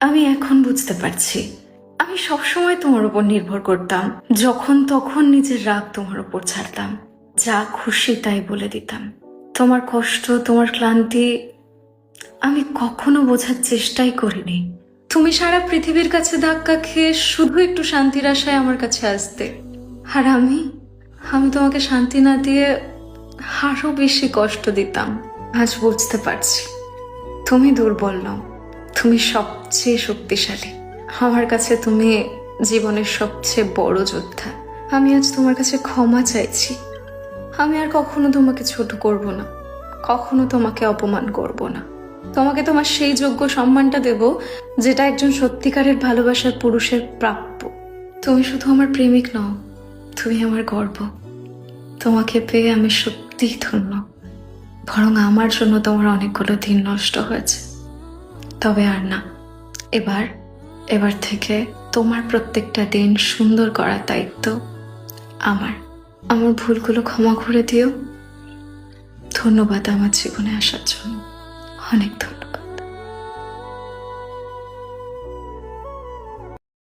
আমি এখন বুঝতে পারছি, আমি সবসময় তোমার উপর নির্ভর করতাম। যখন তখন নিজের রাগ তোমার উপর ছাড়তাম, যা খুশি তাই বলে দিতাম। তোমার কষ্ট, তোমার ক্লান্তি আমি কখনো বোঝার চেষ্টাই করিনি। তুমি সারা পৃথিবীর কাছে ধাক্কা খেয়ে শুধু একটু শান্তির আশায় আমার কাছে আসতে, আর আমি আমি তোমাকে শান্তি না দিয়ে আরো বেশি কষ্ট দিতাম। আজ বুঝতে পারছি, তুমি দুর্বল নও, তুমি সবচেয়ে শক্তিশালী। আমার কাছে তুমি জীবনের সবচেয়ে বড় যোদ্ধা। আমি আজ তোমার কাছে ক্ষমা চাইছি। আমি আর কখনো তোমাকে ছোট করব না, কখনো তোমাকে অপমান করব না। তোমাকে তোমার সেই যোগ্য সম্মানটা দেব যেটা একজন সত্যিকারের ভালোবাসার পুরুষের প্রাপ্য। তুমি শুধু আমার প্রেমিক নও, তুমি আমার গর্ব। তোমাকে পেয়ে আমি সত্যিই ধন্য। বরং আমার জন্য তোমার অনেকগুলো দিন নষ্ট হয়েছে, তবে আর না। এবার এবার থেকে তোমার প্রত্যেকটা দিন সুন্দর করার দায়িত্ব আমার। আমার ভুলগুলো ক্ষমা করে দিও। ধন্যবাদ আমার জীবনে আসার জন্য, অনেক ধন্যবাদ।